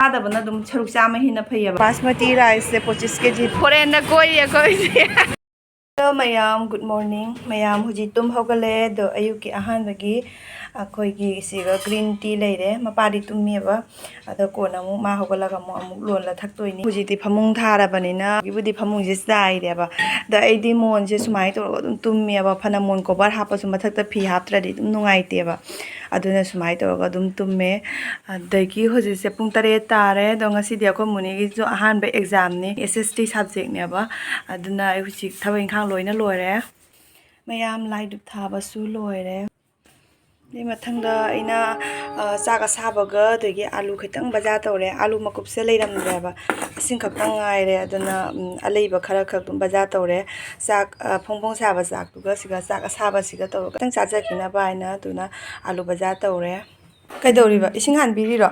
ꯆꯥꯗꯕꯅ ꯑꯗꯨꯝ ꯁꯔꯨꯛ ꯆꯥꯝꯃ ꯍꯦꯟꯅ ꯐꯩꯌꯦꯕ ꯕꯥꯁꯃꯇꯤ ꯔꯥꯏꯁꯁꯦ 25 kg ꯐꯣꯔꯦꯟꯗ ꯀꯣꯏꯔꯤ ꯑꯩꯈꯣꯏꯁꯦ ꯃꯌꯥꯝ ꯒꯨꯗ ꯃꯣꯔꯅꯤꯡ ꯃꯌꯥꯝ ꯍꯧꯖꯤꯛ ꯇꯨꯝ ꯍꯧꯒꯠꯂꯛꯑꯦ ꯑꯗꯣ ꯑꯌꯨꯛꯀꯤ ꯑꯍꯥꯟꯕꯒꯤ ꯑꯩꯈꯣꯏꯒꯤ ꯁꯤꯒ ꯒ꯭ꯔꯤꯟ ꯇꯤ ꯂꯩꯔꯦ ꯃꯄꯥꯗꯤ ꯇꯨꯝꯃꯦꯕ ꯑꯗꯣ ꯀꯣꯟꯅ ꯑꯃꯨꯛ ꯃꯥ ꯍꯧꯒꯠꯂꯒ ꯑꯃꯨꯛ ꯂꯣꯜꯂ ꯊꯛꯇꯣꯏꯅꯤ ꯍꯧꯖꯤꯛꯇꯤ ꯐꯃꯨꯡ ꯊꯥꯔꯕꯅꯤꯅ ꯍꯧꯖꯤꯛꯕꯨꯗꯤ ꯐꯃꯨꯡꯁꯦ ꯆꯥꯏꯔꯦꯕ ꯑꯗ ꯑꯩꯗꯤ ꯃꯣꯟꯁꯦ ꯁꯨꯃꯥꯏꯅ ꯇꯧꯔꯒ ꯑꯗꯨꯝ ꯇꯨꯝꯃꯦꯕ ꯐꯅ ꯃꯣꯟ ꯀꯣꯕꯔ ꯍꯥꯞꯄꯁꯨ ꯃꯊꯛꯇ ꯐꯤ ꯍꯥꯞꯇ꯭ꯔꯗꯤ ꯑꯗꯨꯝ ꯅꯨꯡꯉꯥꯏꯇꯦꯕ ꯑꯗꯨꯅ ꯁꯨꯃꯥꯏꯅ ꯇꯧꯔꯒ ꯑꯗꯨꯝ ꯇꯨꯝꯃꯦ ꯑꯗꯒꯤ ꯍꯧꯖꯤꯛꯁꯦ ꯄꯨꯡ 7 ꯇꯥꯔꯦ ꯑꯗꯣ ꯉꯁꯤꯗꯤ ꯑꯩꯈꯣꯏ ꯃꯨꯅꯤꯒꯤꯁꯨ ꯑꯍꯥꯟꯕ ꯑꯦꯛꯖꯥꯝꯅꯤ SST ꯁꯕꯖꯦꯛꯅꯦꯕ ꯑꯗꯨꯅ ꯑꯩ ꯍꯧꯖꯤꯛ ꯊꯕꯛ ꯏꯪꯈꯥꯡ ꯂꯣꯏꯅ ꯂꯣꯏꯔꯦ ꯃꯌꯥꯝ ꯂꯥꯏ ꯙꯨꯞ ꯊꯥꯕꯁꯨ ꯂꯣꯏꯔꯦ ꯑꯗꯩ ꯃꯊꯪꯗ ꯑꯩꯅ ꯆꯥꯛ ꯑꯁꯥꯕꯒ ꯑꯗꯒꯤ ꯑꯥꯂꯨ ꯈꯤꯇꯪ ꯕꯖꯥꯔ ꯇꯧꯔꯦ ꯑꯥꯂꯨ ꯃꯀꯨꯞꯁꯦ ꯂꯩꯔꯝꯗ꯭ꯔꯦꯕ ꯏꯁꯤꯡ ꯈꯛꯇꯪ ꯉꯥꯏꯔꯦ ꯑꯗꯨꯅ ꯑꯂꯩꯕ ꯈꯔ ꯈꯛ ꯑꯗꯨꯝ ꯕꯖꯥꯔ ꯇꯧꯔꯦ ꯆꯥꯛ ꯐꯣꯡ ꯐꯣꯡ ꯁꯥꯕ ꯆꯥꯛꯇꯨꯒ ꯁꯤꯒ ꯆꯥꯛ ꯑꯁꯥꯕꯁꯤꯒ ꯇꯧꯔꯒ ꯈꯤꯇꯪ ꯆꯥꯖꯈꯤꯅꯕ ꯍꯥꯏꯅ ꯑꯗꯨꯅ ꯑꯥꯂꯨ ꯕꯖꯥꯔ ꯇꯧꯔꯦ ꯀꯩꯗꯧꯔꯤꯕ ꯏꯁꯤꯡ ꯍꯥꯟꯕꯤꯔꯤꯔꯣ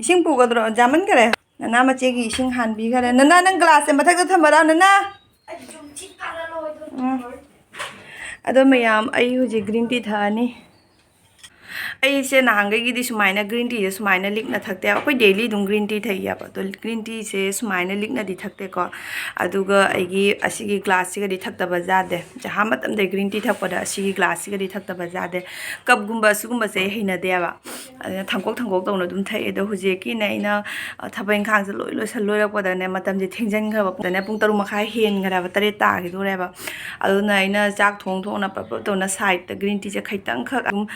ꯏꯁꯤꯡ ꯄꯨꯒꯗ꯭ꯔꯣ ꯖꯥꯃꯟꯈꯔꯦ ꯅꯅꯥ ꯃꯆꯦꯒꯤ ꯏꯁꯤꯡ ꯍꯥꯟꯕꯤꯈꯔꯦ ꯅꯅꯥ ꯅꯪ ꯒ꯭ꯂꯥꯁꯁꯦ ꯃꯊꯛꯇ ꯊꯝꯕꯔꯣ ꯅꯅꯥ ꯑꯗꯣ ꯃꯌꯥꯝ ꯑꯩ ꯍꯧꯖꯤꯛ ꯒ꯭ꯔꯤꯟ ꯇꯤ ꯊꯛꯑꯅꯤ ꯑꯩꯁꯦ ꯅꯍꯥꯟꯈꯩꯒꯤꯗꯤ ꯁꯨꯃꯥꯏꯅ ꯒ꯭ꯔꯤꯟ ꯇꯤꯁꯦ ꯁꯨꯃꯥꯏꯅ ꯂꯤꯛꯅ ꯊꯛꯇꯦ ꯑꯩꯈꯣই ꯗꯦꯂꯤ ꯑꯗꯨꯝ ꯒ꯭ꯔꯤꯟ ꯇꯤ ꯊꯛꯏꯌꯦꯕ ꯑꯗꯣ ꯒ꯭ꯔꯤꯟ ꯇꯤꯁꯦ ꯁꯨꯃꯥꯏꯅ ꯂꯤꯛꯅꯗꯤ ꯊꯛꯇꯦꯀꯣ ꯑꯗꯨꯒ ꯑꯩꯒꯤ ꯑꯁꯤꯒꯤ ꯒ꯭ꯂꯥꯁꯁꯤꯒꯗꯤ ꯊꯛꯇꯕ ꯌꯥꯗꯦ ꯆꯍꯥ ꯃꯇꯝꯗ ꯒ꯭ꯔꯤꯟ ꯇꯤ ꯊꯛꯄꯗ ꯑꯁꯤꯒꯤ ꯒ꯭ꯂꯥꯁꯁꯤꯒꯗꯤ ꯊꯛꯇꯕ ꯌꯥꯗꯦ ꯀꯞꯒꯨꯝꯕ ꯁꯤꯒꯨꯝꯕꯁꯦ ꯍꯩꯅꯗꯦꯕ ꯑꯗꯨꯅ ꯊꯥꯡꯀꯣꯛ ꯇꯧꯅ ꯑꯗꯨꯝ ꯊꯛꯑꯦ ꯑꯗꯣ ꯍꯧꯖꯤꯛꯀꯤꯅꯦ ꯑꯩꯅ ꯊꯕꯛ ꯏꯪꯈꯥꯡꯁꯦ ꯂꯣꯏꯔꯛꯄꯗꯅꯦ ꯃꯇꯝꯁꯦ ꯊꯦꯡꯖꯤꯟꯈ꯭ꯔꯕꯗꯅꯦ ꯄꯨꯡ 3:30 ꯍꯦꯟꯈ꯭ꯔꯦꯕ 7 ꯇꯥꯈꯤꯗꯣꯔꯦꯕ ꯑꯗꯨꯅ ꯑꯩꯅ ꯆꯥꯛ ꯊꯣꯡꯅ ꯄꯞ ꯇꯧꯅ ꯁꯥꯏꯗꯇ ꯒ꯭ꯔꯤꯟ ꯇꯤꯁꯦ ꯈꯤꯇꯪꯈꯛ ꯑꯗꯨꯝ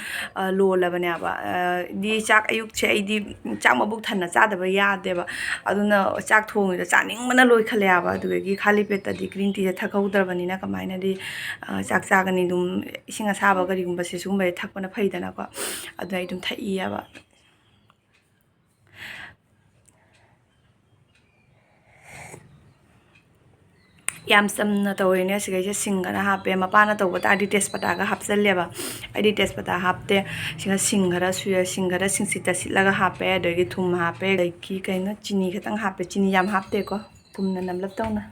ꯂꯣꯜꯂꯕꯅꯦꯕ ꯗꯤ ꯆꯥꯛ ꯑꯌꯨꯛꯁꯦ ꯑꯩꯗꯤ ꯆꯥꯛ ꯃꯕꯨꯛ ꯊꯟꯅ ꯆꯥꯗꯕ ꯌꯥꯗꯦꯕ ꯑꯗꯨꯅ ꯆꯥꯛ ꯊꯣꯡꯉꯤꯗꯣ ꯆꯥꯅꯤꯡꯕꯅ ꯂꯣꯏꯈꯠꯂꯦꯕ ꯑꯗꯨꯗꯒꯤ ꯈꯥꯂꯤ ꯄꯦꯠꯇꯗꯤ ꯒ꯭ꯔꯤꯟ ꯇꯤꯁꯦ ꯊꯛꯍꯧꯗ꯭ꯔꯕꯅꯤꯅ ꯀꯃꯥꯏꯅꯗꯤ ꯆꯥꯛ ꯆꯥꯒꯅꯤ ꯑꯗꯨꯝ ꯏꯁꯤꯡ ꯑꯁꯥꯕ ꯀꯔꯤꯒꯨꯝꯕꯁꯦ ꯁꯤꯒꯨꯝꯕꯁꯦ ꯊꯛꯄꯅ ꯐꯩꯗꯅꯀꯣ ꯑꯗꯨꯅ ꯑꯩ ꯑꯗꯨꯝ ꯊꯛꯏꯌꯦꯕ ꯌꯥꯝ ꯆꯝꯅ ꯇꯧꯔꯤꯅꯦ ꯁꯤꯒꯩꯁꯦ ꯁꯤꯡꯒꯅ ꯍꯥꯞꯄꯦ ꯃꯄꯥꯅ ꯇꯧꯕ ꯇꯥꯔꯗꯤ ꯇꯦꯖꯄꯇꯥꯒ ꯍꯥꯞꯆꯜꯂꯦꯕ ꯑꯩꯗꯤ ꯇꯦꯖꯄꯇꯥ ꯍꯥꯞꯇꯦ ꯁꯤꯒ ꯁꯤꯡ ꯈꯔ ꯁꯨꯔꯦ ꯁꯤꯡ ꯈꯔ ꯁꯤꯡꯁꯤꯠꯇ ꯁꯤꯠꯂꯒ ꯍꯥꯞꯄꯦ ꯑꯗꯒꯤ ꯊꯨꯝ ꯍꯥꯞꯄꯦ ꯑꯗꯒꯤ ꯀꯩꯅꯣ ꯆꯤꯅꯤ ꯈꯤꯇꯪ ꯍꯥꯞꯄꯦ ꯆꯤꯅꯤ ꯌꯥꯝ ꯍꯥꯞꯇꯦꯀꯣ ꯊꯨꯝꯅ ꯅꯝꯂꯞ ꯇꯧꯅ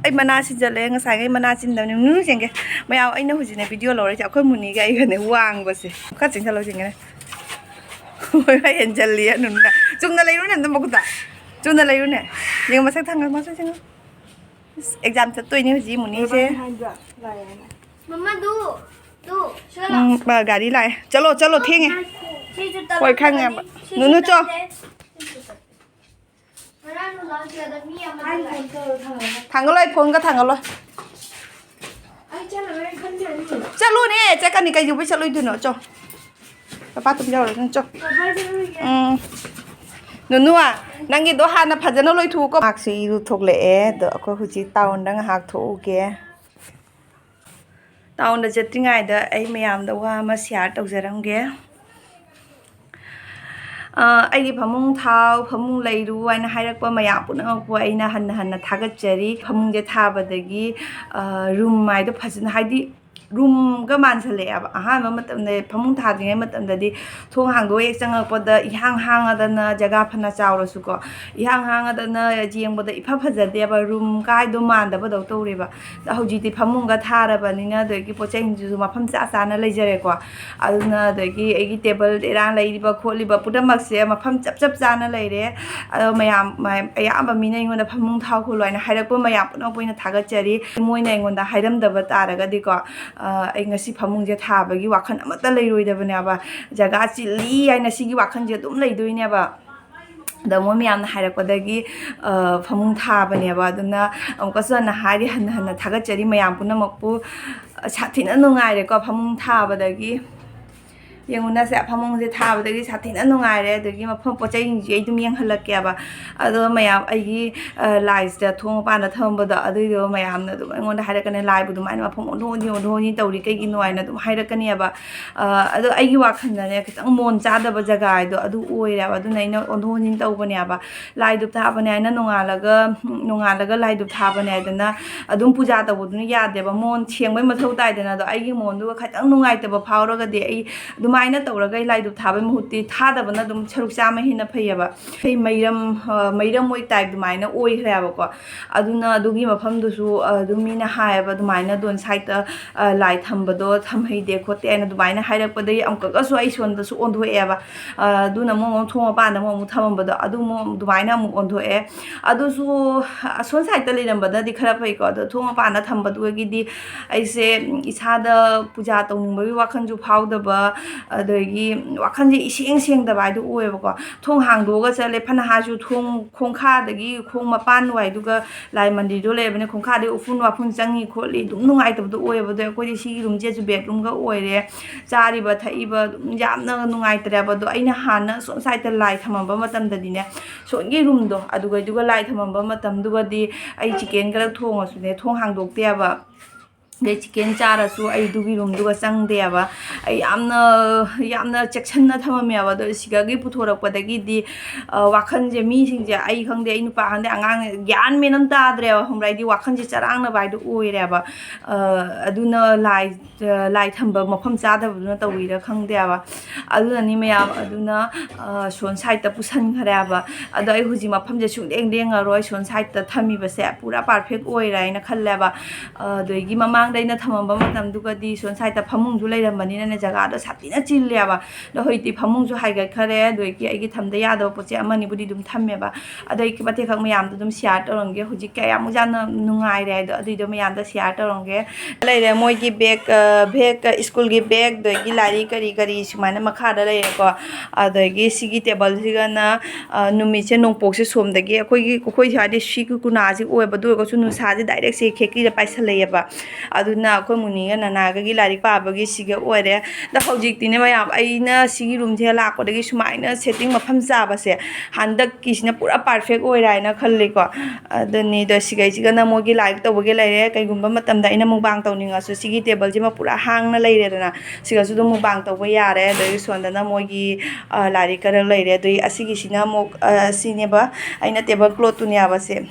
ꯑꯩ ꯃꯅꯥ ꯁꯤꯟꯖꯜꯂꯦ ꯉꯁꯥꯏꯈꯩ ꯃꯅꯥ ꯆꯤꯟꯗꯕꯅꯤ ꯅꯨꯡ ꯆꯦꯡꯒꯦ ꯃꯌꯥꯝ ꯑꯩꯅ ꯍꯧꯖꯤꯛꯅꯦ ꯚꯤꯗꯤꯑꯣ ꯂꯧꯔꯤꯁꯦ ꯑꯩꯈꯣꯏ ꯃꯨꯅꯤꯒ ꯑꯩꯒꯅꯦ ꯋꯥꯡꯕꯁꯦ ꯈꯔ ꯆꯤꯡꯁꯜꯂꯣ ꯆꯤꯡꯒꯦꯅꯦ ꯍꯣꯏ ꯍꯦꯟꯖꯜꯂꯤ ꯅꯨꯡꯅ ꯆꯨꯝꯅ ꯂꯩꯔꯨꯅꯦ ꯑꯝꯇ ꯃꯈꯨꯠꯇ ꯆꯨꯝꯅ ꯂꯩꯔꯨꯅꯦ ꯌꯦꯡꯉꯣ ꯃꯁꯛ ꯊꯪꯉ ꯃꯁꯛ ꯆꯤꯡꯉꯣ exam चत्तोइने हुजी मुनी से मम्मा दो गाड़ी लाए चलो चलो ठेंगे कोई खाएंगे नुनु चो थांगलो फोन का थांगलो चलो ने चकनी कई जुबे चलो इधर चो पापा तुम जाओ चो नुनुआ नंगी दो हाना फजन लोई थूको मार्क्स इरु थोकलेए दो अखो हुजी टाउन दा हाक थोउगे टाउन दा जत्रिङाइदा अई मयाम दा वा अमा शेयर तौजरमगे ꯑꯩꯒꯤ ꯐꯃꯨꯡ ꯊꯥꯎ ꯐꯃꯨꯡ ꯂꯩꯔꯨ ꯍꯥꯏꯅ ꯍꯥꯏꯔꯛꯄ ꯃꯌꯥꯝ ꯄꯨꯝꯅꯃꯛꯄꯨ ꯑꯩꯅ ꯍꯟꯅ ꯊꯥꯒꯠꯆꯔꯤ ꯐꯃꯨꯡꯁꯦ ꯊꯥꯕꯗꯒꯤ ꯔꯨꯝ ꯍꯥꯏꯗꯣ ꯐꯖꯅ ꯍꯥꯏꯗꯤ ꯔꯨꯝꯒ ꯃꯥꯟꯁꯜꯂꯛꯑꯦꯕ ꯑꯍꯥꯟꯕ ꯃꯇꯝꯗ ꯐꯃꯨꯡ ꯊꯥꯗ꯭ꯔꯤꯉꯩ ꯃꯇꯝꯗꯗꯤ ꯊꯣꯡ ꯍꯥꯡꯗꯣꯛ ꯍꯦꯛ ꯆꯪꯉꯛꯄꯗ ꯏꯍꯥꯡ ꯍꯥꯡꯉꯗꯅ ꯖꯒꯥ ꯐꯅ ꯆꯥꯎꯔꯁꯨꯀꯣ ꯏꯍꯥꯡ ꯍꯥꯡꯉꯗꯅ ꯌꯦꯡꯕꯗ ꯏꯐ ꯐꯖꯗꯦꯕ ꯔꯨꯝ ꯀꯥꯏꯗꯣ ꯃꯥꯟꯗꯕꯗꯧ ꯇꯧꯔꯦꯕ ꯍꯧꯖꯤꯛꯇꯤ ꯐꯃꯨꯡꯒ ꯊꯥꯔꯕꯅꯤꯅ ꯑꯗꯒꯤ ꯄꯣꯠꯆꯩꯁꯤꯡꯁꯨ ꯃꯐꯝ ꯆꯥꯅ ꯂꯩꯖꯔꯦꯀꯣ ꯑꯗꯨꯅ ꯑꯗꯒꯤ ꯑꯩꯒꯤ ꯇꯦꯕꯜ ꯇꯦꯔꯥꯡ ꯂꯩꯔꯤꯕ ꯈꯣꯠꯂꯤꯕ ꯄꯨꯝꯅꯃꯛꯁꯦ मफम चप चाना लेरे मैम अयाब मीना अगोंदा फमुंग थाव खोलो हाइना हाइरक्प मैम पुनः थागतचरी मोइना अगोंदा हाइरमदब तारगदिको अई ngasi फमुंगजे थाबगी वाखन अमता लेरोइदबनेबा जगा चिल्ली हाइना सिगी वाखनजे अदुम लेदोइनेबा दा मोइ म्यामना हाइरक्पदगी फमुंग थाबनेबा अदुना अमुकसना हाइरि हन्न थागतचरी मैम पुनमकपु साथिना नुंगाइरेको फमुंग थाबदगी येंगुना से फमुंग से थाबदगी साथिना नुंगाइरे अदगी मफम पोचैंजे अदुम येंहलक्केबा अदो मयाम अगी लाइसदा थोंग पाना थंबदा अदुइदो मयामना अदुम अङोंदा हाइरकने लाइबु दुमाइना मफम ओंधोनी तौरी कैगिनो हाइना अदुम हाइरकनेबा अदो अगी वाखनदने खितंग मोन चादबा जगा आइदो अदु ओइरेबा अदुना अइना ओंधोनी तौबनेबा लाइदु थाबने आइना नोंगालगा लाइदु थाबने आइदना अदुम पूजा तौबदुना यादेबा मोन छेंगबै मथौ ताइदना अदो अगी मोनदुगा खितंग नुंगाइतबा फावरगदि अई ꯑꯗꯨꯃꯥꯏꯅ ꯇꯧꯔꯒ ꯂꯥꯏꯗꯨꯛ ꯊꯥꯕꯩ ꯃꯍꯨꯠꯇꯤ ꯊꯥꯗꯕꯅ ꯑꯗꯨꯝ ꯁꯔꯨꯛ ꯆꯥꯝꯃ ꯍꯦꯟꯅ ꯐꯩꯌꯦꯕ ꯃꯩꯔꯝ ꯑꯣꯏ ꯇꯥꯏꯞ ꯑꯗꯨꯃꯥꯏꯅ ꯑꯣꯏꯈ꯭ꯔꯦꯕꯀꯣ ꯑꯗꯨꯅ ꯑꯗꯨꯒꯤ ꯃꯐꯝꯗꯨꯁꯨ ꯑꯗꯨꯝ ꯃꯤꯅ ꯍꯥꯏꯌꯦꯕ ꯑꯗꯨꯃꯥꯏꯅ ꯑꯗꯣꯟ ꯁꯥꯏꯗꯇ ꯂꯥꯏ ꯊꯝꯕꯗꯣ ꯊꯝꯍꯩꯗꯦ ꯈꯣꯠꯇꯦ ꯍꯥꯏꯅ ꯑꯗꯨꯃꯥꯏꯅ ꯍꯥꯏꯔꯛꯄꯗꯒꯤ ꯑꯃꯨꯛꯀꯁꯨ ꯑꯩ ꯁꯣꯟꯗꯁꯨ ꯑꯣꯟꯊꯣꯛꯑꯦꯕ ꯑꯗꯨꯅ ꯑꯃꯨꯛ ꯊꯣꯡ ꯃꯄꯥꯟꯗ ꯑꯃꯨꯛ ꯊꯝꯃꯝꯕꯗꯣ ꯑꯗꯨ ꯑꯗꯨꯃꯥꯏꯅ ꯑꯃꯨꯛ ꯑꯣꯟꯊꯣꯛꯑꯦ ꯑꯗꯨꯁꯨ ꯑꯁꯣꯟ ꯁꯥꯏꯗꯇ ꯂꯩꯔꯝꯕꯅꯗꯤ ꯈꯔ ꯐꯩꯀꯣ ꯑꯗꯣ ꯊꯣꯡ ꯃꯄꯥꯟꯗ ꯊꯝꯕꯗꯨꯒꯤꯗꯤ ꯑꯩꯁꯦ ꯏꯁꯥꯗ ꯄꯨꯖꯥ ꯇꯧꯅꯤꯡꯕꯒꯤ ꯋꯥꯈꯜꯁꯨ ꯐꯥꯎꯗꯕ ꯑꯗꯒꯤ ꯋꯥꯈꯜꯁꯦ ꯏꯁꯦꯡ ꯁꯦꯡꯗꯕ ꯍꯥꯏꯗꯨ ꯑꯣꯏꯌꯦꯕꯀꯣ ꯊꯣꯡ ꯍꯥꯡꯗꯣꯛꯑꯒ ꯆꯠꯂꯦ ꯐꯅ ꯍꯥꯏꯔꯁꯨ ꯈꯣꯡꯈꯥꯗꯒꯤ ꯈꯣꯡ ꯃꯄꯥꯟ ꯋꯥꯏꯗꯨꯒ ꯂꯥꯏ ꯃꯟꯗꯤꯔꯗꯣ ꯂꯩꯔꯕꯅꯤꯅ ꯈꯣꯡꯈꯥꯗꯒꯤ ꯎꯐꯨꯟ ꯋꯥꯐꯨꯟ ꯆꯪꯉꯤ ꯈꯣꯠꯂꯤ ꯑꯗꯨꯝ ꯅꯨꯡꯉꯥꯏꯇꯕꯗꯣ ꯑꯣꯏꯌꯦꯕ ꯑꯗꯣ ꯑꯩꯈꯣꯏꯗꯤ ꯁꯤꯒꯤ ꯔꯨꯝꯁꯦꯁꯨ ꯕꯦꯗꯔꯨꯝꯒ ꯑꯣꯏꯔꯦ ꯆꯥꯔꯤꯕ ꯊꯛꯏꯕ ꯑꯗꯨꯝ ꯌꯥꯝꯅ ꯅꯨꯡꯉꯥꯏꯇ꯭ꯔꯦꯕ ꯑꯗꯣ ꯑꯩꯅ ꯍꯥꯟꯅ ꯁꯣꯝ ꯁꯥꯏꯗꯇ ꯂꯥꯏ ꯊꯝꯃꯝꯕ ꯃꯇꯝꯗꯗꯤꯅꯦ ꯁꯣꯟꯒꯤ ꯔꯨꯝꯗꯣ ꯑꯗꯨꯒ ꯂꯥꯏ ꯊꯝꯃꯝꯕ ꯃꯇꯝꯗꯨꯒꯗꯤ ꯑꯩ ꯆꯤꯀꯦꯟ ꯈꯔ ꯊꯣꯡꯉꯁꯨꯅꯦ ꯊꯣꯡ ꯍꯥꯡꯗꯣꯛꯇꯦꯕ ꯑꯗꯩ ꯆꯤꯀꯦꯟ ꯆꯥꯔꯁꯨ ꯑꯩ ꯑꯗꯨꯒꯤ ꯔꯨꯝꯗꯨꯒ ꯆꯪꯗꯦꯕ ꯑꯩ ꯌꯥꯝꯅ ꯆꯦꯛꯁꯤꯟꯅ ꯊꯝꯃꯝꯃꯦꯕ ꯑꯗꯣ ꯁꯤꯒꯒꯤ ꯄꯨꯊꯣꯔꯛꯄꯗꯒꯤꯗꯤ ꯋꯥꯈꯜꯁꯦ ꯃꯤꯁꯤꯡꯁꯦ ꯑꯩ ꯈꯪꯗꯦ ꯑꯩ ꯅꯨꯄꯥ ꯈꯪꯗꯦ ꯑꯉꯥꯡ ꯒ꯭ꯌꯥꯟ ꯃꯦꯟ ꯑꯃ ꯇꯥꯗ꯭ꯔꯦꯕ ꯈꯪꯕ꯭ꯔꯥ ꯑꯩꯗꯤ ꯋꯥꯈꯜꯁꯦ ꯆꯔꯥꯡꯅꯕ ꯍꯥꯏꯗꯣ ꯑꯣꯏꯔꯦꯕ ꯑꯗꯨꯅ ꯂꯥꯏ ꯊꯝꯕ ꯃꯐꯝ ꯆꯥꯗꯕꯗꯨꯅ ꯇꯧꯋꯤꯔ ꯈꯪꯗꯦꯕ ꯑꯗꯨꯅꯅꯤ ꯃꯌꯥꯝ ꯑꯗꯨꯅ ꯁꯣꯟ ꯁꯥꯏꯗꯇ ꯄꯨꯁꯟꯈ꯭ꯔꯦꯕ ꯑꯗꯣ ꯑꯩ ꯍꯧꯖꯤꯛ ꯃꯐꯝꯁꯦ ꯁꯨꯡꯂꯦꯡ ꯂꯦꯡꯉꯔꯣꯏ ꯁꯣꯟ ꯁꯥꯏꯗꯇ ꯊꯝꯃꯤꯕꯁꯦ ꯄꯨꯔꯥ ꯄꯥꯔꯐꯦꯛ ꯑꯣꯏꯔꯦ ꯍꯥꯏꯅ ꯈꯜꯂꯦꯕ ꯑꯗꯒꯤ ꯃꯃꯥꯡꯗ ꯑꯩꯅ ꯊꯝꯃꯝꯕ ꯃꯇꯝꯗꯨꯒꯗꯤ ꯁꯣꯟ ꯁꯥꯏꯗꯇ ꯐꯃꯨꯡꯁꯨ ꯂꯩꯔꯝꯕꯅꯤꯅꯅꯦ ꯖꯒꯥꯗꯣ ꯁꯥꯊꯤꯅ ꯆꯤꯜꯂꯦꯕ ꯑꯗꯣ ꯍꯧꯖꯤꯛꯇꯤ ꯐꯃꯨꯡꯁꯨ ꯍꯥꯏꯒꯠꯈꯔꯦ ꯑꯗꯒꯤ ꯑꯩꯒꯤ ꯊꯝꯗ ꯌꯥꯗꯕ ꯄꯣꯠ ꯆꯩ ꯑꯃꯅꯤꯕꯨꯗꯤ ꯑꯗꯨꯝ ꯊꯝꯃꯦꯕ ꯑꯗꯣ ꯑꯩ ꯃꯇꯦꯛꯈꯛ ꯃꯌꯥꯝꯗꯣ ꯑꯗꯨꯝ ꯁꯤꯌꯥꯔ ꯇꯧꯔꯝꯒꯦ ꯍꯧꯖꯤꯛ ꯀꯌꯥꯃꯨꯛ ꯌꯥꯝꯅ ꯅꯨꯡꯉꯥꯏꯔꯦ ꯍꯥꯏꯗꯣ ꯑꯗꯨꯏꯗꯣ ꯃꯌꯥꯝꯗ ꯁꯤꯌꯥꯔ ꯇꯧꯔꯝꯒꯦ ꯂꯩꯔꯦ ꯃꯣꯏꯒꯤ ꯕꯦꯒ ꯁ꯭ꯀꯨꯜꯒꯤ ꯕꯦꯒ ꯑꯗꯒꯤ ꯂꯥꯏꯔꯤꯛ ꯀꯔꯤ ꯁꯨꯃꯥꯏꯅ ꯃꯈꯥꯗ ꯂꯩꯔꯦꯀꯣ ꯑꯗꯒꯤ ꯁꯤꯒꯤ ꯇꯦꯕꯜꯁꯤꯒꯅ ꯅꯨꯃꯤꯠꯁꯦ ꯅꯣꯡꯄꯣꯛꯁꯦ ꯁꯣꯝꯗꯒꯤ ꯑꯩꯈꯣꯏ ꯁ꯭ꯋꯥꯏꯗꯤ ꯁꯤꯒꯤ ꯀꯨꯅꯥꯁꯤ ꯑꯣꯏꯕ ꯑꯗꯨ ꯑꯣꯏꯔꯒꯁꯨ ꯅꯨꯡꯁꯥꯁꯦ ꯗꯥꯏꯔꯦꯛꯁꯦ ꯈꯦꯛꯀꯤꯗ ꯄꯥꯏꯁꯜꯂꯛꯑꯦꯕ ꯑꯗꯨꯅ ꯑꯩꯈꯣꯏ ꯃꯨꯅꯤꯒ ꯅꯅꯥꯒꯒꯤ ꯂꯥꯏꯔꯤꯛ ꯄꯥꯕꯒꯤ ꯁꯤꯒ ꯑꯣꯏꯔꯦ ꯑꯗ ꯍꯧꯖꯤꯛꯇꯤꯅꯦ ꯃꯌꯥꯝ ꯑꯩꯅ ꯁꯤꯒꯤ ꯔꯨꯝꯁꯦ ꯂꯥꯛꯄꯗꯒꯤ ꯁꯨꯃꯥꯏꯅ ꯁꯦꯠꯇꯤꯡ ꯃꯐꯝ ꯆꯥꯕꯁꯦ ꯍꯟꯗꯛꯀꯤꯁꯤꯅ ꯄꯨꯔꯥ ꯄꯥꯔꯐꯦꯛ ꯑꯣꯏꯔꯦ ꯍꯥꯏꯅ ꯈꯜꯂꯤꯀꯣ ꯑꯗꯨꯅꯤ ꯑꯗꯣ ꯁꯤꯒꯩꯁꯤꯒꯅ ꯃꯣꯏꯒꯤ ꯂꯥꯏꯔꯤꯛ ꯇꯧꯕꯒꯤ ꯂꯩꯔꯦ ꯀꯩꯒꯨꯝꯕ ꯃꯇꯝꯗ ꯑꯩꯅ ꯃꯨꯛꯕꯥꯡ ꯇꯧꯅꯤꯡꯉꯁꯨ ꯁꯤꯒꯤ ꯇꯦꯕꯜꯁꯤꯃ ꯄꯨꯔꯥ ꯍꯥꯡꯅ ꯂꯩꯔꯦꯗꯅ ꯁꯤꯒꯁꯨ ꯑꯗꯨꯝ ꯃꯨꯛꯕꯥꯡ ꯇꯧꯕ ꯌꯥꯔꯦ ꯑꯗꯒꯤ ꯁꯣꯟꯗꯅ ꯃꯣꯏꯒꯤ ꯂꯥꯏꯔꯤꯛ ꯈꯔ ꯂꯩꯔꯦ ꯑꯗꯨꯒꯤ ꯑꯁꯤꯒꯤꯁꯤꯅ ꯑꯃꯨꯛ ꯁꯤꯅꯦꯕ ꯑꯩꯅ ꯇꯦꯕꯜ ꯀ꯭ꯂꯣꯠꯇꯨꯅꯦꯕ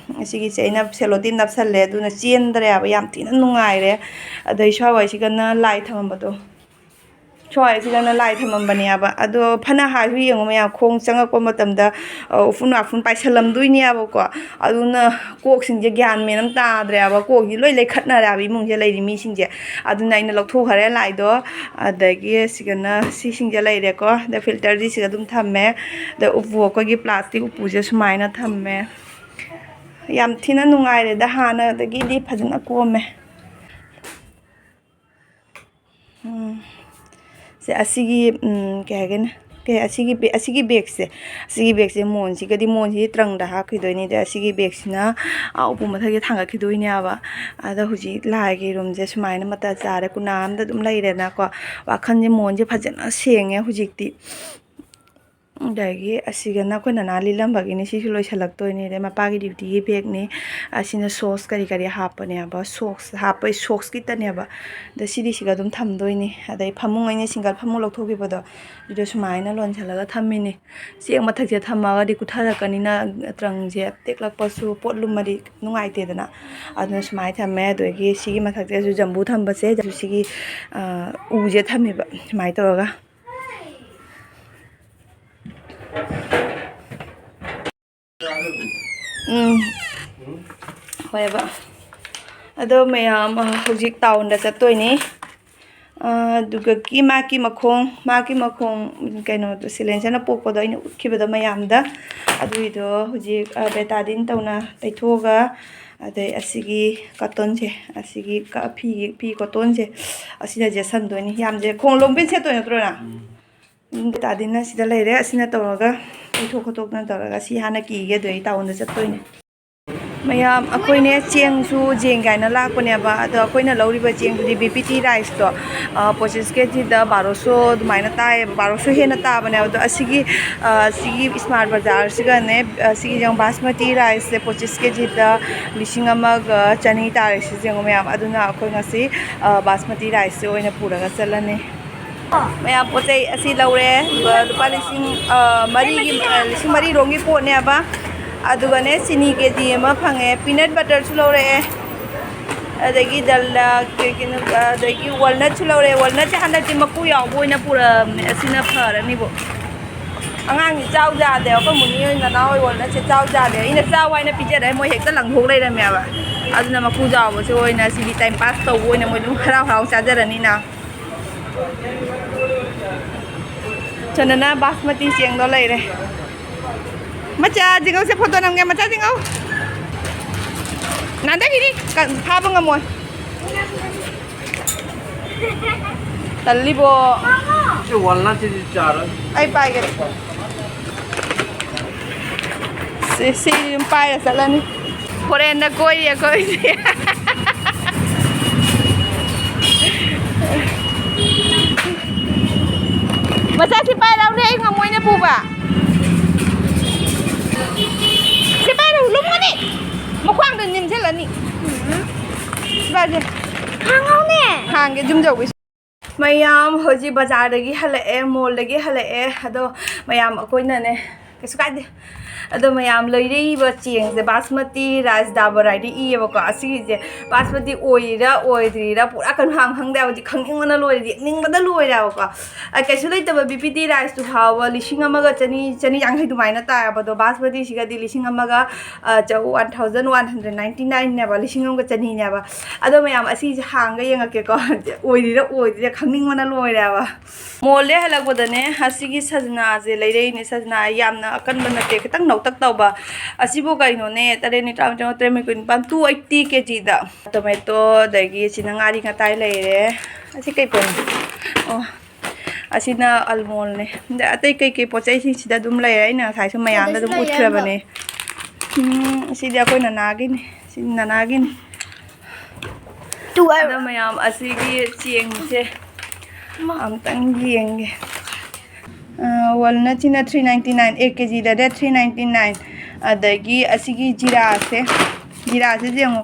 ꯁꯤꯒꯤꯁꯦ ꯑꯩꯅ ꯁꯦꯂꯣꯇꯦꯞ ꯅꯞꯁꯜꯂꯦ ꯑꯗꯨꯅ ꯆꯦꯟꯗ꯭ꯔꯦꯕ ꯌꯥꯝ ꯊꯤꯅ ꯅꯨꯡꯉꯥꯏꯔꯦ ꯑꯗꯩ ꯁ꯭ꯋꯥꯏꯋꯥꯏꯁꯤꯒꯅ ꯂꯥꯏ ꯊꯝꯃꯝꯕꯗꯣ ꯁ꯭ꯋꯥꯏꯁꯤꯗꯅ ꯂꯥꯏ ꯊꯝꯃꯝꯕꯅꯦꯕ ꯑꯗꯣ ꯐꯅ ꯍꯥꯏꯁꯨ ꯌꯦꯡꯉꯨ ꯃꯌꯥꯝ ꯈꯣꯡ ꯆꯪꯉꯛꯄ ꯃꯇꯝꯗ ꯎꯐꯨꯟ ꯋꯥꯐꯨꯟ ꯄꯥꯏꯁꯜꯂꯝꯗꯣꯏꯅꯦꯕꯀꯣ ꯑꯗꯨꯅ ꯀꯣꯛꯁꯤꯡꯁꯦ ꯒ꯭ꯌꯥꯟ ꯃꯦꯟ ꯑꯃ ꯇꯥꯗ꯭ꯔꯦꯕ ꯀꯣꯛꯁꯤ ꯂꯣꯏ ꯂꯩꯈꯠꯅꯔꯦꯕ ꯏꯃꯨꯡꯁꯦ ꯂꯩꯔꯤ ꯃꯤꯁꯤꯡꯁꯦ ꯑꯗꯨꯅ ꯑꯩꯅ ꯂꯧꯊꯣꯛꯈ꯭ꯔꯦ ꯂꯥꯏꯗꯣ ꯑꯗꯒꯤ ꯁꯤꯒꯅ ꯁꯤꯁꯤꯡꯁꯦ ꯂꯩꯔꯦꯀꯣ ꯑꯗ ꯐꯤꯜꯇꯔꯗꯤ ꯁꯤꯒ ꯑꯗꯨꯝ ꯊꯝꯃꯦ ꯑꯗ ꯎꯄꯨ ꯑꯩꯈꯣꯏꯒꯤ ꯄ꯭ꯂꯥꯁꯇꯤꯛ ꯎꯄꯨꯁꯦ ꯁꯨꯃꯥꯏꯅ ꯊꯝꯃꯦ ꯌꯥꯝ ꯊꯤꯅ ꯅꯨꯡꯉꯥꯏꯔꯦꯗ ꯍꯥꯟꯅꯗꯒꯤꯗꯤ ꯐꯖꯅ ꯀꯣꯝꯃꯦ ꯑꯁꯤꯒꯤ ꯀꯩ ꯍꯥꯏꯒꯅꯤ ꯑꯁꯤꯒꯤ ꯕꯦꯒꯁꯦ ꯃꯣꯟꯁꯤꯗꯤ ꯇ꯭ꯔꯪꯗ ꯍꯥꯞꯈꯤꯗꯣꯏꯅꯤꯗ ꯑꯁꯤꯒꯤ ꯕꯦꯒꯁꯤꯅ ꯎꯄꯨ ꯃꯊꯛꯇ ꯊꯥꯡꯒꯠꯈꯤꯗꯣꯏꯅꯦꯕ ꯑꯗ ꯍꯧꯖꯤꯛ ꯂꯥꯏꯒꯤ ꯔꯨꯝꯁꯦ ꯁꯨꯃꯥꯏꯅ ꯃꯇꯥ ꯆꯥꯔꯦ ꯀꯨꯅꯥ ꯑꯝꯗ ꯑꯗꯨꯝ ꯂꯩꯔꯦꯅꯀꯣ ꯋꯥꯈꯜꯁꯦ ꯃꯣꯟꯁꯦ ꯐꯖꯅ ꯁꯦꯡꯉꯦ ꯍꯧꯖꯤꯛꯇꯤ ꯑꯗꯒꯤ ꯑꯁꯤꯒꯅ ꯑꯩꯈꯣꯏ ꯅꯅꯥ ꯂꯤꯜꯂꯝꯕꯒꯤꯅꯤ ꯁꯤꯁꯨ ꯂꯣꯏꯁꯤꯜꯂꯛꯇꯣꯏꯅꯤ ꯑꯗꯩ ꯃꯄꯥꯒꯤ ꯗ꯭ꯌꯨꯇꯤꯒꯤ ꯕꯦꯒꯅꯤ ꯑꯁꯤꯅ ꯁꯣꯛꯁ ꯀꯔꯤ ꯍꯥꯞꯄꯅꯦꯕ ꯁꯣꯛꯁ ꯍꯥꯞꯄꯩ ꯁꯣꯛꯁꯀꯤꯇꯅꯦꯕ ꯑꯗ ꯁꯤꯒ ꯑꯗꯨꯝ ꯊꯝꯗꯣꯏꯅꯤ ꯑꯗꯩ ꯐꯃꯨꯡ ꯑꯩꯅ ꯁꯤꯡꯒꯜ ꯐꯃꯨꯡ ꯂꯧꯊꯣꯛꯈꯤꯕꯗꯣ ꯑꯗꯨꯗ ꯁꯨꯃꯥꯏꯅ ꯂꯣꯟꯁꯤꯜꯂꯒ ꯊꯝꯃꯤꯅꯤ ꯆꯦꯛ ꯃꯊꯛꯁꯦ ꯊꯝꯃꯒꯗꯤ ꯀꯨꯊꯔꯛꯀꯅꯤꯅ ꯇ꯭ꯔꯪꯁꯦ ꯇꯦꯛꯂꯛꯄꯁꯨ ꯄꯣꯠ ꯂꯨꯝꯃꯗꯤ ꯅꯨꯡꯉꯥꯏꯇꯦꯗꯅ ꯑꯗꯨꯅ ꯁꯨꯃꯥꯏꯅ ꯊꯝꯃꯦ ꯑꯗꯒꯤ ꯁꯤꯒꯤ ꯃꯊꯛꯇꯁꯨ ꯖꯝꯕꯨ ꯊꯝꯕꯁꯦ ꯁꯤꯒꯤ ꯎꯁꯦ ꯊꯝꯃꯦꯕ ꯁꯨꯃꯥꯏꯅ ꯇꯧꯔꯒ ꯍꯣꯏꯕ ꯑꯗꯣ ꯃꯌꯥꯝ ꯍꯧꯖꯤꯛ ꯇꯥꯎꯟꯗ ꯆꯠꯇꯣꯏꯅꯤ ꯑꯗꯨꯒ ꯃꯥꯒꯤ ꯃꯈꯣꯡ ꯀꯩꯅꯣꯗꯣ ꯁꯤꯂꯦꯟꯁꯔꯅ ꯄꯣꯛꯄꯗꯣ ꯑꯩꯅ ꯎꯠꯈꯤꯕꯗꯣ ꯃꯌꯥꯝꯗ ꯑꯗꯨꯒꯤꯗꯣ ꯍꯧꯖꯤꯛ ꯕꯦꯇꯥꯗꯤꯟ ꯇꯧꯅ ꯇꯩꯊꯣꯛꯑꯒ ꯑꯗꯩ ꯑꯁꯤꯒꯤ ꯀꯇꯟꯁꯦ ꯑꯁꯤꯒꯤ ꯐꯤ ꯀꯣꯇꯣꯟꯁꯦ ꯑꯁꯤꯅ ꯌꯦꯠꯁꯟꯗꯣꯏꯅꯤ ꯌꯥꯝꯁꯦ ꯈꯣꯡ ꯂꯣꯡꯕꯤꯟ ꯁꯦꯠꯇꯣꯏ ꯅꯠꯇ꯭ꯔꯣꯅ ꯕꯦꯇꯥꯗꯤꯟꯅ ꯁꯤꯗ ꯂꯩꯔꯦ ꯑꯁꯤꯅ ꯇꯧꯔꯒ ꯇꯩꯊꯣꯛ ꯈꯣꯠꯇꯣꯛꯇꯅ ꯇꯧꯔꯒ ꯁꯤ ꯍꯥꯟꯅ ꯀꯤꯒꯦ ꯑꯗꯨꯗꯩ ꯇꯥꯎꯟꯗ ꯆꯠꯇꯣꯏꯅꯦ ꯃꯌꯥꯝ ꯑꯩꯈꯣꯏꯅꯦ ꯆꯦꯡꯁꯨ ꯖꯦꯡ ꯀꯥꯏꯅ ꯂꯥꯛꯄꯅꯦꯕ ꯑꯗꯣ ꯑꯩꯈꯣꯏꯅ ꯂꯧꯔꯤꯕ ꯆꯦꯡꯗꯨꯗꯤ BPT ꯔꯥꯏꯁꯇꯣ 25 ꯀꯦꯖꯤꯗ 1200 ꯑꯗꯨꯃꯥꯏꯅ ꯇꯥꯏꯌꯦꯕ 1200 ꯍꯦꯟꯅ ꯇꯥꯕꯅꯦꯕ ꯑꯗꯣ ꯁꯤꯒꯤ ꯏꯁꯃꯥꯔꯠ ꯕꯖꯥꯔꯁꯤꯒꯅꯦ ꯁꯤꯒꯤ ꯕꯥꯁꯃꯇꯤ ꯔꯥꯏꯁꯁꯦ 25 ꯀꯦꯖꯤꯗ 1,100 ꯇꯥꯔꯦ ꯁꯤ ꯌꯦꯡꯉꯣ ꯃꯌꯥꯝ ꯑꯗꯨꯅ ꯑꯩꯈꯣꯏ ꯉꯁꯤ ꯕꯥꯁꯃꯇꯤ ꯔꯥꯏꯁꯁꯦ ꯑꯣꯏꯅ ꯄꯨꯔꯒ ꯆꯠꯂꯅꯤ ꯃꯌꯥꯝ ꯄꯣꯠ ꯆꯩ ꯑꯁꯤ ꯂꯧꯔꯦ ꯂꯨꯄꯥ 4,000 ꯔꯣꯝꯒꯤ ꯄꯣꯠꯅꯦꯕ ꯑꯗꯨꯒꯅꯦ ꯆꯤꯅꯤ KG ꯑꯃ ꯐꯪꯉꯦ ꯄꯤꯅꯠ ꯕꯇꯔꯁꯨ ꯂꯧꯔꯛꯑꯦ ꯑꯗꯒꯤ ꯀꯩꯅꯣ ꯑꯗꯒꯤ ꯋꯥꯜꯅꯠꯁꯨ ꯂꯧꯔꯦ ꯋꯥꯜꯅꯠꯁꯦ ꯍꯟꯗꯛꯇꯤ ꯃꯀꯨ ꯌꯥꯎꯕ ꯑꯣꯏꯅ ꯄꯨꯔꯛꯑꯕꯅꯦ ꯑꯁꯤꯅ ꯐꯔꯅꯤꯕꯣ ꯑꯉꯥꯡꯗꯤ ꯆꯥꯎ ꯌꯥꯗꯦ ꯑꯩꯈꯣꯏ ꯃꯨꯅꯤ ꯍꯣꯏ ꯅꯅꯥꯎ ꯍꯣꯏ ꯋꯥꯜꯅꯠꯁꯦ ꯆꯥꯎ ꯌꯥꯗꯦ ꯑꯩꯅ ꯆꯥꯎ ꯍꯥꯏꯅ ꯄꯤꯖꯔꯦ ꯃꯣꯏ ꯍꯦꯛꯇ ꯂꯪꯊꯣꯛ ꯂꯩꯔꯝꯃꯦꯕ ꯑꯗꯨꯅ ꯃꯀꯨ ꯆꯥꯎꯕꯁꯦ ꯑꯣꯏꯅ ꯁꯤꯗꯤ ꯇꯥꯏꯝ ꯄꯥꯁ ꯇꯧꯕ ꯑꯣꯏꯅ ꯃꯣꯏ ꯑꯗꯨꯝ ꯍꯔꯥꯎ ꯍꯔꯥꯎ ꯆꯥꯖꯔꯅꯤꯅ ꯆꯟꯅꯅ ꯕꯥꯁꯃꯇꯤ ꯆꯦꯡꯗꯣ ꯂꯩꯔꯦ ꯃꯆꯥ ꯖꯤꯡꯒꯧꯁꯦ ꯐꯣꯇꯣ ꯅꯝꯒꯦ ꯃꯆꯥ ꯖꯤꯡꯒꯧ ꯅꯥꯟꯊꯈꯤꯅꯤ ꯐꯥꯕ ꯉꯝꯃꯣꯏ ꯇꯜꯂꯤꯕꯣ ꯁꯤ ꯋꯥꯜꯅꯠꯁꯤꯗꯤ ꯆꯥꯔꯣꯏ ꯑꯩ ꯄꯥꯏꯒꯦ ꯁꯤ ꯑꯗꯨꯝ ꯄꯥꯏꯔ ꯆꯠꯂꯅꯤ ꯐꯣꯔꯦꯟꯗ ꯀꯣꯏꯔꯤ ꯑꯩꯈꯣꯏꯁꯦ ꯃꯆꯥꯁꯤ ꯄꯥꯏꯔꯎꯅꯦ ꯑꯩ ꯉꯝꯃꯣꯏꯅ ꯄꯨꯕ ꯁꯤ ꯄꯥꯏꯔꯎ ꯂꯨꯝꯒꯅꯤ ꯃꯈ꯭ꯋꯥꯡꯗ ꯅꯦꯝꯁꯤꯜꯂꯅꯤ ꯁꯤꯕꯥꯁꯦ ꯍꯥꯡꯉꯧꯅꯦ ꯍꯥꯡꯒꯦ ꯖꯨꯝꯖꯧꯒꯦ ꯃꯌꯥꯝ ꯍꯧꯖꯤꯛ ꯕꯖꯥꯔꯗꯒꯤ ꯍꯜꯂꯛꯑꯦ ꯃꯣꯜꯗꯒꯤ ꯍꯜꯂꯛꯑꯦ ꯑꯗꯣ ꯃꯌꯥꯝ ꯑꯩꯈꯣꯏꯅꯅꯦ ꯀꯩꯁꯨ ꯀꯥꯏꯗꯦ ꯑꯗꯣ ꯃꯌꯥꯝ ꯂꯩꯔꯛꯏꯕ ꯆꯦꯡꯁꯦ ꯕꯥꯁꯃꯇꯤ ꯔꯥꯏꯁ ꯗꯥꯕꯔ ꯍꯥꯏꯗꯤ ꯏꯌꯦꯕꯀꯣ ꯑꯁꯤꯒꯤꯁꯦ ꯕꯥꯁꯃꯇꯤ ꯑꯣꯏꯔꯤꯔꯥ ꯑꯣꯏꯗ꯭ꯔꯤꯔꯥ ꯄꯨꯔꯥ ꯀꯟꯐꯥꯔꯝ ꯈꯪꯗꯦ ꯍꯧꯖꯤꯛ ꯈꯪꯅꯤꯡꯕꯅ ꯂꯣꯏꯔꯦ ꯌꯦꯡꯅꯤꯡꯕꯗ ꯂꯣꯏꯔꯦꯕꯀꯣ ꯀꯩꯁꯨ ꯂꯩꯇꯕ BPT ꯔꯥꯏꯁꯇꯨ ꯐꯥꯎꯕ 1,150 ꯑꯗꯨꯃꯥꯏꯅ ꯇꯥꯏꯌꯦꯕꯗꯣ ꯕꯥꯁꯃꯇꯤꯁꯤꯒꯗꯤ 1,199ꯅꯦꯕ 1,100ꯅꯦꯕ ꯑꯗꯣ ꯃꯌꯥꯝ ꯑꯁꯤꯁꯦ ꯍꯥꯡꯒ ꯌꯦꯡꯉꯛꯀꯦꯀꯣ ꯑꯣꯏꯔꯤꯔꯥ ꯑꯣꯏꯗ꯭ꯔꯤꯔꯥ ꯈꯪꯅꯤꯡꯕꯅ ꯂꯣꯏꯔꯦꯕ ꯃꯣꯜꯗꯩ ꯍꯜꯂꯛꯄꯗꯅꯦ ꯑꯁꯤꯒꯤ ꯁꯖꯅꯥꯁꯦ ꯂꯩꯔꯛꯏꯅꯦ ꯁꯖꯅꯥ ꯌꯥꯝꯅ ꯑꯀꯟꯕ ꯅꯠꯇꯦ ꯈꯤꯇꯪ ꯅꯧꯇꯛ ꯇꯧꯕ ꯑꯁꯤꯕꯨ ꯀꯩꯅꯣꯅꯦ 280 kgꯗ ꯇꯣꯃꯦꯇꯣ ꯑꯗꯒꯤ ꯁꯤꯅ ꯉꯥꯔꯤ ꯉꯇꯥꯏ ꯂꯩꯔꯦ ꯑꯁꯤ ꯀꯩ ꯄꯣꯠꯅꯣ ꯑꯣ ꯑꯁꯤꯅ ꯑꯜꯃꯣꯟꯅꯦ ꯑꯇꯩ ꯀꯩꯀꯩ ꯄꯣꯠ ꯆꯩꯁꯤꯡꯁꯤꯗ ꯑꯗꯨꯝ ꯂꯩꯔꯦ ꯑꯩꯅ ꯉꯁꯥꯏꯁꯨ ꯃꯌꯥꯝꯗ ꯑꯗꯨꯝ ꯎꯠꯈ꯭ꯔꯕꯅꯦ ꯁꯤꯗꯤ ꯑꯩꯈꯣꯏ ꯅꯅꯥꯒꯤꯅꯤ ꯁꯤꯗꯤ ꯅꯅꯥꯒꯤꯅꯤ ꯑꯗ ꯃꯌꯥꯝ ꯑꯁꯤꯒꯤ ꯆꯦꯡꯁꯦ ꯑꯝꯇꯪ ꯌꯦꯡꯒꯦ ꯋꯥꯜꯅꯠꯁꯤꯅ 399 kgꯗ 399 ꯑꯗꯒꯤ ꯑꯁꯤꯒꯤ ꯖꯤꯔꯥꯁꯦ ꯌꯦꯡꯉꯣ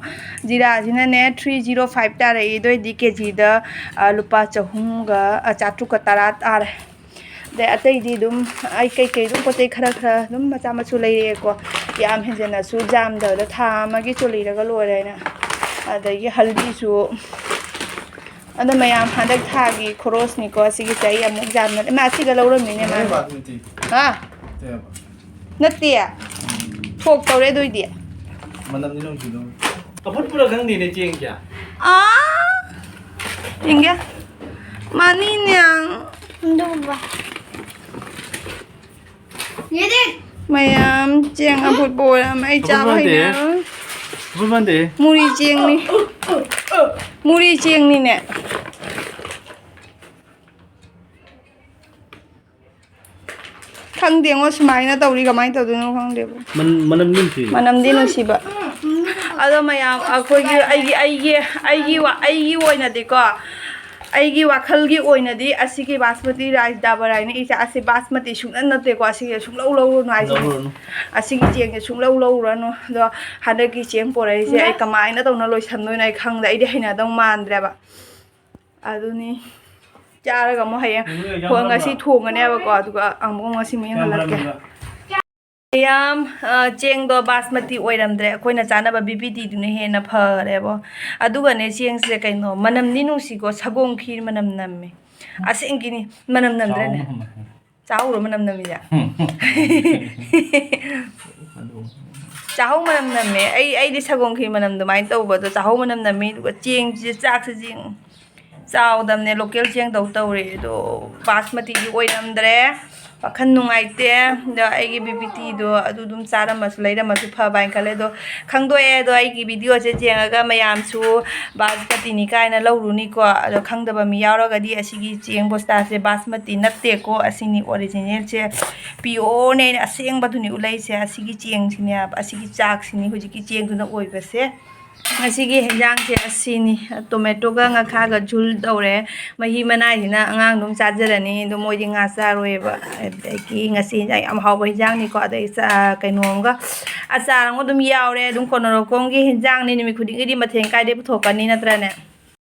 ꯖꯤꯔꯥꯁꯤꯅꯅꯦ 305 ꯇꯥꯔꯛꯏ ꯑꯗꯨꯑꯣꯏꯗꯤ kgꯗ ꯂꯨꯄꯥ 310 ꯇꯥꯔꯦ ꯑꯗꯩ ꯑꯇꯩꯗꯤ ꯑꯗꯨꯝ ꯑꯩ ꯀꯩꯀꯩ ꯑꯗꯨꯝ ꯄꯣꯠ ꯆꯩ ꯈꯔ ꯑꯗꯨꯝ ꯃꯆꯥ ꯃꯁꯨ ꯂꯩꯔꯛꯑꯦꯀꯣ ꯌꯥꯝ ꯍꯦꯟꯖꯟꯅꯁꯨ ꯖꯥꯝꯗꯕꯗ ꯊꯥ ꯑꯃꯒꯤ ꯆꯣꯜꯂꯤꯔꯒ ꯂꯣꯏꯔꯦ ꯍꯥꯏꯅ ꯑꯗꯒꯤ ꯍꯜꯗꯤꯁꯨ ꯑꯗꯣ ꯃꯌꯥꯝ ꯍꯟꯗꯛ ꯊꯥꯒꯤ ꯈꯣꯔꯣꯁꯅꯤꯀꯣ ꯁꯤꯒꯤꯁꯦ ꯑꯩ ꯑꯃꯨꯛ ꯖꯥꯝꯅ ꯑꯁꯤꯒ ꯂꯧꯔꯝꯃꯤꯅꯦ ꯃꯥꯅ ꯍꯥ ꯅꯠꯇꯦ ꯊꯣꯛ ꯇꯧꯔꯦ ꯑꯗꯨꯏꯗꯤ ꯃꯅꯝꯗꯤ ꯅꯨꯡꯁꯤꯗꯧ ꯑꯐꯨꯠꯄꯨꯔ ꯈꯪꯗꯦꯅꯦ ꯆꯦꯡꯁꯦ ꯌꯦꯡꯒꯦ ꯃꯥꯅꯤꯅꯦ ꯗꯨꯕ ꯌꯦꯗꯤ ꯃꯌꯥꯝ ꯆꯦꯡ ꯑꯐꯨꯠꯄ ꯑꯣꯏꯔꯝꯃꯦ ꯑꯩ ꯆꯥꯕ ꯍꯩꯅꯔꯣꯏ ꯑꯐꯨꯠꯄ ꯅꯠꯇꯦ ꯃꯨꯔꯤ ꯆꯦꯡꯅꯤ ꯃꯨꯔꯤ ꯆꯦꯡꯅꯤꯅꯦ ꯈꯪꯗꯦꯉꯣ ꯁꯨꯃꯥꯏꯅ ꯇꯧꯔꯤ ꯀꯃꯥꯏꯅ ꯇꯧꯗꯣꯏꯅꯣ ꯈꯪꯗꯦꯕ ꯃꯅꯝꯗꯤ ꯅꯨꯡꯁꯤꯕ ꯑꯗꯣ ꯃꯌꯥꯝ ꯑꯩꯈꯣꯏꯒꯤ ꯑꯩꯒꯤ ꯑꯣꯏꯅꯗꯤꯀꯣ ꯑꯩꯒꯤ ꯋꯥꯈꯜꯒꯤ ꯑꯣꯏꯅꯗꯤ ꯑꯁꯤꯒꯤ ꯕꯥꯁꯃꯇꯤ ꯔꯥꯏꯁ ꯗꯥꯕꯔ ꯍꯥꯏꯅ ꯏꯁꯦ ꯑꯁꯤ ꯕꯥꯁꯃꯇꯤ ꯁꯨꯡꯅꯠ ꯅꯠꯇꯦꯀꯣ ꯑꯁꯤꯒꯤ ꯁꯨꯡꯂꯧ ꯂꯧꯔꯨꯅꯨ ꯍꯥꯏꯁꯤꯅꯦ ꯑꯁꯤꯒꯤ ꯆꯦꯡꯁꯦ ꯁꯨꯡꯂꯧ ꯂꯧꯔꯨꯔꯅꯨ ꯑꯗꯣ ꯍꯟꯗꯛꯀꯤ ꯆꯦꯡ ꯄꯣꯔꯛꯏꯁꯦ ꯑꯩ ꯀꯃꯥꯏꯅ ꯇꯧꯅ ꯂꯣꯏꯁꯟꯗꯣꯏꯅꯣ ꯑꯩ ꯈꯪꯗꯦ ꯑꯩꯗꯤ ꯍꯩꯅꯗꯧ ꯃꯥꯟꯗ꯭ꯔꯦꯕ ꯑꯗꯨꯅꯤ ꯆꯥꯔꯒ ꯑꯃꯨꯛ ꯍꯌꯦꯡ ꯉꯁꯤ ꯊꯣꯡꯒꯅꯦꯕꯀꯣ ꯑꯗꯨꯒ ꯑꯃꯨꯛ ꯉꯁꯤ ꯌꯦꯡꯍꯜꯂꯛꯀꯦ ꯌꯥꯝ ꯆꯦꯡꯗꯣ ꯕꯥꯁꯃꯇꯤ ꯑꯣꯏꯔꯝꯗ꯭ꯔꯦ ꯑꯩꯈꯣꯏꯅ ꯆꯥꯅꯕ BPTꯗꯨꯅ ꯍꯦꯟꯅ ꯐꯔꯦꯕꯣ ꯑꯗꯨꯒꯅꯦ ꯆꯦꯡꯁꯦ ꯀꯩꯅꯣ ꯃꯅꯝꯗꯤ ꯅꯨꯡꯁꯤꯀꯣ ꯁꯒꯣꯝ ꯈꯤꯔ ꯃꯅꯝ ꯅꯝꯃꯦ ꯑꯁꯦꯡꯒꯤꯅꯤ ꯃꯅꯝ ꯅꯝꯗ꯭ꯔꯦꯅꯦ ꯆꯥꯍꯧꯔꯣ ꯃꯅꯝ ꯅꯝꯃꯤꯁꯦ ꯆꯥꯍꯧ ꯃꯅꯝ ꯅꯝꯃꯦ ꯑꯩꯗꯤ ꯁꯒꯣꯝ ꯈꯤꯔ ꯃꯅꯝ ꯑꯗꯨꯃꯥꯏꯅ ꯇꯧꯕꯗꯣ ꯆꯥꯍꯧ ꯃꯅꯝ ꯅꯝꯃꯤ ꯑꯗꯨꯒ ꯆꯦꯡꯁꯦ ꯆꯥꯛꯁꯦ ꯆꯥꯎꯗꯝꯅꯦ ꯂꯣꯀꯦꯜ ꯆꯦꯡ ꯇꯧꯔꯦ ꯑꯗꯣ ꯕꯥꯁꯃꯇꯤꯗꯤ ꯑꯣꯏꯔꯝꯗ꯭ꯔꯦ ꯋꯥꯈꯜ ꯅꯨꯡꯉꯥꯏꯇꯦ ꯑꯗꯣ ꯑꯩꯒꯤ BPTꯗꯣ ꯑꯗꯨ ꯑꯗꯨꯝ ꯆꯥꯔꯝꯃꯁꯨ ꯂꯩꯔꯝꯃꯁꯨ ꯐꯕ ꯍꯥꯏꯅ ꯈꯜꯂꯦ ꯑꯗꯣ ꯈꯪꯗꯣꯛꯑꯦ ꯑꯗꯣ ꯑꯩꯒꯤ ꯚꯤꯗꯤꯑꯣꯁꯦ ꯌꯦꯡꯉꯒ ꯃꯌꯥꯝꯁꯨ ꯕꯥꯁꯃꯇꯤꯅꯤ ꯀꯥꯏꯅ ꯂꯧꯔꯨꯅꯤꯀꯣ ꯑꯗꯣ ꯈꯪꯗꯕ ꯃꯤ ꯌꯥꯎꯔꯒꯗꯤ ꯑꯁꯤꯒꯤ ꯆꯦꯡ ꯕꯣꯁꯇꯥꯁꯦ ꯕꯥꯁꯃꯇꯤ ꯅꯠꯇꯦꯀꯣ ꯑꯁꯤꯅꯤ ꯑꯣꯔꯤꯖꯤꯅꯦꯜꯁꯦ ꯄꯤꯌꯣꯔꯅꯦ ꯑꯩꯅ ꯑꯁꯦꯡꯕꯗꯨꯅꯤ ꯎꯠꯂꯛꯏꯁꯦ ꯑꯁꯤꯒꯤ ꯆꯦꯡꯁꯤꯅꯦꯕ ꯑꯁꯤꯒꯤ ꯆꯥꯛꯁꯤꯅꯤ ꯍꯧꯖꯤꯛꯀꯤ ꯆꯦꯡꯗꯨꯅ ꯑꯣꯏꯕꯁꯦ ꯉꯁꯤꯒꯤ ꯍꯦꯟꯖꯥꯡꯁꯦ ꯑꯁꯤꯅꯤ ꯇꯣꯃꯦꯇꯣꯒ ꯉꯥꯈꯥꯒ ꯓꯨꯜ ꯇꯧꯔꯦ ꯃꯍꯤ ꯃꯅꯥꯏꯁꯤꯅ ꯑꯉꯥꯡ ꯑꯗꯨꯝ ꯆꯥꯖꯔꯅꯤ ꯑꯗꯣ ꯃꯣꯏꯗꯤ ꯉꯥ ꯆꯥꯔꯣꯏꯕ ꯑꯗꯒꯤ ꯉꯁꯤ ꯍꯦꯟꯖꯥꯡ ꯌꯥꯝ ꯍꯥꯎꯕ ꯍꯦꯟꯖꯥꯡꯅꯤꯀꯣ ꯑꯗꯩ ꯀꯩꯅꯣꯝꯒ ꯑꯆꯥꯔ ꯑꯃꯒ ꯑꯗꯨꯝ ꯌꯥꯎꯔꯦ ꯑꯗꯨꯝ ꯀꯣꯟꯅꯔꯣꯛꯈꯣꯡꯒꯤ ꯍꯦꯟꯖꯥꯡꯅꯤ ꯅꯨꯃꯤꯠ ꯈꯨꯗꯤꯡꯒꯤꯗꯤ ꯃꯊꯦꯜ ꯀꯥꯏꯗꯩ ꯄꯨꯊꯣꯛꯀꯅꯤ ꯅꯠꯇ꯭ꯔꯅꯦ